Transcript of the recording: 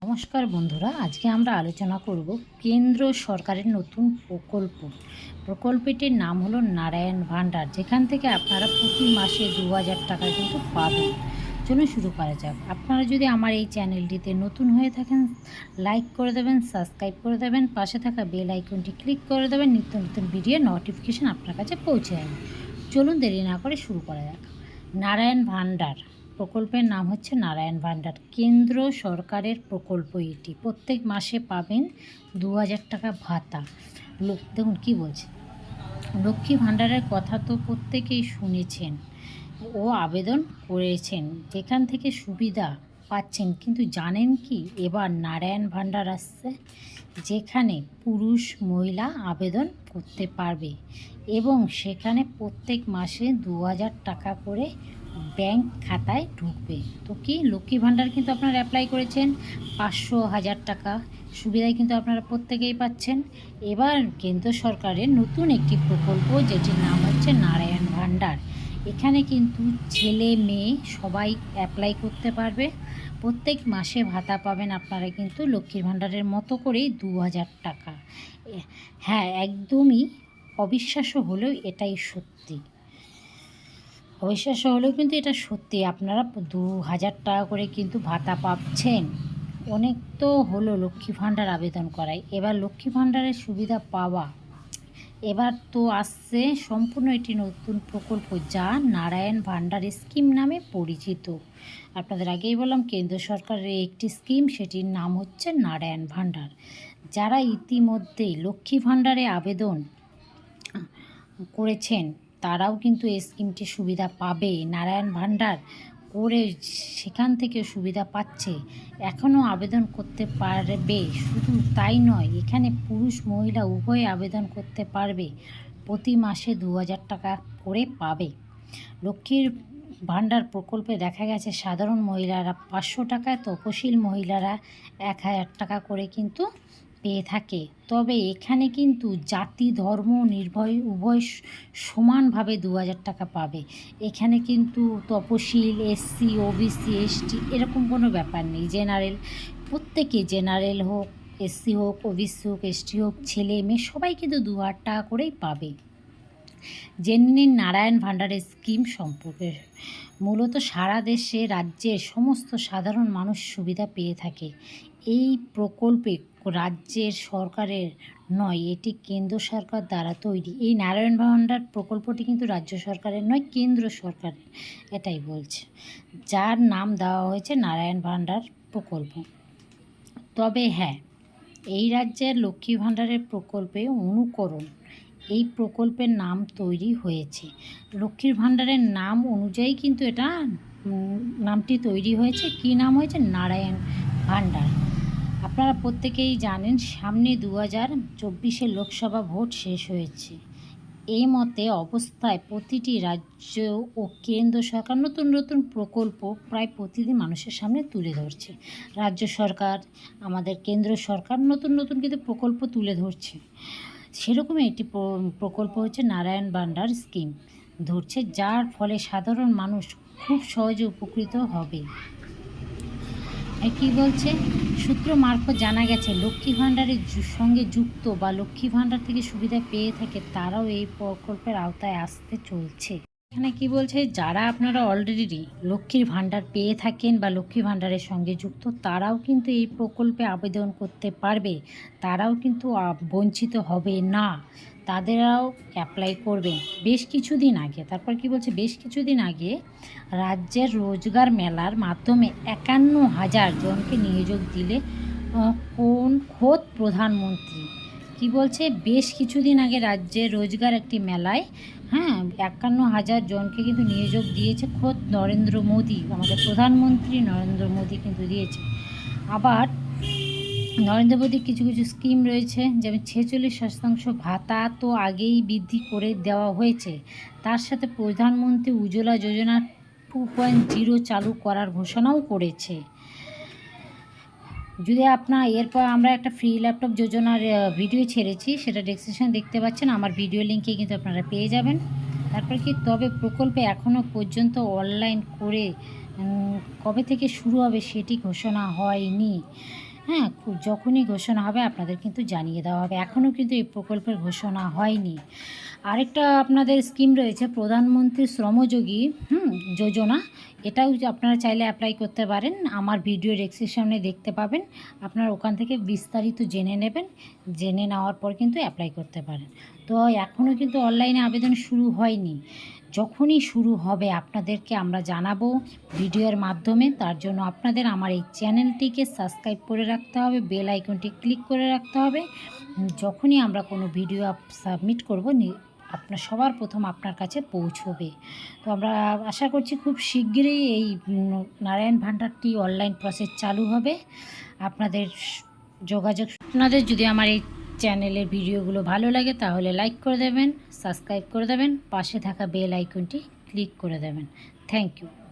নমস্কার বন্ধুরা, আজকে আমরা আলোচনা করব কেন্দ্র সরকারের নতুন প্রকল্পটির নাম হলো নারায়ণ ভান্ডার, যেখান থেকে আপনারা প্রতি মাসে 2000 টাকা কিন্তু পাবেন। চলুন শুরু করা যাক। আপনারা যদি আমার এই চ্যানেলটিতে নতুন হয়ে থাকেন, লাইক করে দেবেন, সাবস্ক্রাইব করে দেবেন, পাশে থাকা বেল আইকনটি ক্লিক করে দেবেন, নিত্য নতুন ভিডিও নোটিফিকেশান আপনার কাছে পৌঁছে যাবে। চলুন দেরি না করে শুরু করা যাক। নারায়ণ ভান্ডার প্রকল্পের নাম হচ্ছে নারায়ণ ভান্ডার, কেন্দ্র সরকারের প্রকল্প। এটি প্রত্যেক মাসে পাবেন 2000 টাকা ভাতা। দেখুন কি বলছে, লক্ষ্মী ভান্ডারের কথা তো প্রত্যেকেই শুনেছেন ও আবেদন করেছেন, যেখান থেকে সুবিধা পাচ্ছেন। কিন্তু জানেন কি, এবার নারায়ণ ভান্ডার আসছে, যেখানে পুরুষ মহিলা আবেদন করতে পারবে এবং সেখানে প্রত্যেক মাসে 2000 টাকা করে ব্যাংক খাতায় ঢুকবে। তো কি লক্ষ্মী ভান্ডার কিন্তু আপনারা অ্যাপ্লাই করেছেন, 500,000 টাকা সুবিধায় কিন্তু আপনারা প্রত্যেকেই পাচ্ছেন। এবার কেন্দ্র সরকারের নতুন একটি প্রকল্প, যেটির নাম হচ্ছে নারায়ণ ভান্ডার। এখানে কিন্তু ছেলে মেয়ে সবাই অ্যাপ্লাই করতে পারবে। প্রত্যেক মাসে ভাতা পাবেন আপনারা কিন্তু লক্ষ্মীর ভান্ডারের মতো করেই 2000 টাকা। হ্যাঁ, একদমই অবিশ্বাস্য হলেও এটাই সত্যি। অবিশ্বাস্য হলেও কিন্তু এটা সত্যি, আপনারা 2000 টাকা করে কিন্তু ভাতা পাচ্ছেন। অনেক তো হলো লক্ষ্মী ভান্ডার আবেদন করায়, এবার লক্ষ্মী ভান্ডারের সুবিধা পাওয়া এবার তো আসছে সম্পূর্ণ একটি নতুন প্রকল্প, যা নারায়ণ ভান্ডার স্কিম নামে পরিচিত। আপনাদের আগেই বললাম, কেন্দ্র সরকারের একটি স্কিম, সেটির নাম হচ্ছে নারায়ণ ভান্ডার। যারা ইতিমধ্যে লক্ষ্মী ভান্ডারে আবেদন করেছেন তারাও কিন্তু এই স্কিমটির সুবিধা পাবে। নারায়ণ ভান্ডার করে সেখান থেকে সুবিধা পাচ্ছে, এখনও আবেদন করতে পারবে। শুধু তাই নয়, এখানে পুরুষ মহিলা উভয়ে আবেদন করতে পারবে। প্রতি মাসে 2000 টাকা করে পাবে। লক্ষ্মীর ভান্ডার প্রকল্পে দেখা গেছে সাধারণ মহিলারা 500 টাকায়, তপশিল মহিলারা 1000 টাকা করে কিন্তু পেয়ে থাকে। তবে এখানে কিন্তু জাতি ধর্ম নির্ভয় উভয় সমানভাবে 2000 টাকা পাবে। এখানে কিন্তু তপশিল, এসসি, ওবিসি, এসটি এরকম কোনো ব্যাপার নেই। জেনারেল, প্রত্যেকে জেনারেল হোক, এসসি হোক, ওবিসি হোক, এসটি হোক, ছেলে মেয়ে সবাই কিন্তু 2000 টাকা করেই পাবে। জেনে নিন নারায়ণ ভান্ডারের স্কিম সম্পর্কে। মূলত সারা দেশে রাজ্যের সমস্ত সাধারণ মানুষ সুবিধা পেয়ে থাকে। এই প্রকল্পে রাজ্যের সরকারের নয়, এটি কেন্দ্র সরকার দ্বারা তৈরি। এই নারায়ণ ভান্ডার প্রকল্পটি কিন্তু রাজ্য সরকারের নয়, কেন্দ্র সরকারের, এটাই বলছে, যার নাম দেওয়া হয়েছে নারায়ণ ভান্ডার প্রকল্প। তবে হ্যাঁ, এই রাজ্যের লক্ষ্মী ভান্ডারের প্রকল্পে অনুকরণ এই প্রকল্পের নাম তৈরি হয়েছে। লক্ষ্মীর ভান্ডারের নাম অনুযায়ী কিন্তু এটা নামটি তৈরি হয়েছে। কী নাম হয়েছে? নারায়ণ ভান্ডার। আপনারা প্রত্যেকেই জানেন, সামনে 2024 লোকসভা ভোট শেষ হয়েছে। এই মতে অবস্থায় প্রতিটি রাজ্য ও কেন্দ্র সরকার নতুন নতুন প্রকল্প প্রায় প্রতিদিন মানুষের সামনে তুলে ধরছে। রাজ্য সরকার, আমাদের কেন্দ্র সরকার নতুন নতুন কিন্তু প্রকল্প তুলে ধরছে। সেরকমই একটি প্রকল্প হচ্ছে নারায়ণ ভান্ডার স্কিম ধরছে, যার ফলে সাধারণ মানুষ খুব সহজে উপকৃত হবে। কী বলছে? সূত্র মারফত জানা গেছে, লক্ষ্মী ভান্ডারের সঙ্গে যুক্ত বা লক্ষ্মী ভান্ডার থেকে সুবিধা পেয়ে থাকে তারাও এই প্রকল্পের আওতায় আসতে চলছে। এখানে কি বলছে, যারা আপনারা অলরেডি লক্ষ্মীর ভান্ডার পেয়ে থাকেন বা লক্ষ্মী ভান্ডারের সঙ্গে যুক্ত, তারাও কিন্তু এই প্রকল্পে আবেদন করতে পারবে। তারাও কিন্তু বঞ্চিত হবে না, তাদেরাও অ্যাপ্লাই করবেন। বেশ কিছুদিন আগে, তারপর কি বলছে, বেশ কিছুদিন আগে রাজ্যের রোজগার মেলার মাধ্যমে 51,000 জনকে নিয়োগ দিলে খোদ প্রধানমন্ত্রী। কি বলছে, বেশ কিছুদিন আগে রাজ্যের রোজগার একটি মেলায় 51,000 জনকে কিন্তু নিয়োগ দিয়েছে খোদ নরেন্দ্র মোদী, আমাদের প্রধানমন্ত্রী নরেন্দ্র মোদী কিন্তু দিয়েছে। আবার নরেন্দ্র মোদীর কিছু কিছু স্কিম রয়েছে, যেমন 46% ভাতা তো আগেই বৃদ্ধি করে দেওয়া হয়েছে। তার সাথে প্রধানমন্ত্রী উজ্জ্বলা যোজনা 2.0 চালু করার ঘোষণাও করেছে। যদি এরপর আমরা একটা ফ্রি ল্যাপটপ যোজনার ভিডিও ছেড়েছি, সেটা ডেসক্রিপশন দেখতে পাচ্ছেন, আমার ভিডিও লিঙ্কে কিন্তু আপনারা পেয়ে যাবেন। তারপর কি, তবে প্রকল্পে এখনও পর্যন্ত অনলাইন করে কবে থেকে শুরু হবে সেটি ঘোষণা হয়নি। হ্যাঁ, যখনই ঘোষণা হবে আপনাদের কিন্তু জানিয়ে দেওয়া হবে। এখনও কিন্তু এই প্রকল্পের ঘোষণা হয়নি। আরেকটা আপনাদের স্কিম রয়েছে প্রধানমন্ত্রী শ্রমযোগী যোজনা। এটাও যে আপনারা চাইলে অ্যাপ্লাই করতে পারেন। আমার ভিডিও ডেসক্রিপশনে দেখতে পাবেন। আপনারা ওখান থেকে বিস্তারিত জেনে নেবেন। জেনে নেওয়ার পর কিন্তু অ্যাপ্লাই করতে পারেন। তো এখনও কিন্তু অনলাইনে আবেদন শুরু হয়নি। যখনই শুরু হবে আপনাদেরকে আমরা জানাবো ভিডিওর মাধ্যমে। তার জন্য আপনাদের আমার এই চ্যানেলটিকে সাবস্ক্রাইব করে রাখতে হবে, বেল আইকনটি ক্লিক করে রাখতে হবে। যখনই আমরা কোনো ভিডিও সাবমিট করব আপনার সবার প্রথম আপনার কাছে পৌঁছবে। তো আমরা আশা করছি খুব শিগগিরই এই নারায়ণ ভাণ্ডারটি অনলাইন প্রসেস চালু হবে। আপনাদের যোগাযোগ, আপনাদের যদি আমার এই চ্যানেলের ভিডিওগুলো ভালো লাগে তাহলে লাইক করে দেবেন, সাবস্ক্রাইব করে দেবেন, পাশে থাকা বেল আইকনটি ক্লিক করে দেবেন। Thank you.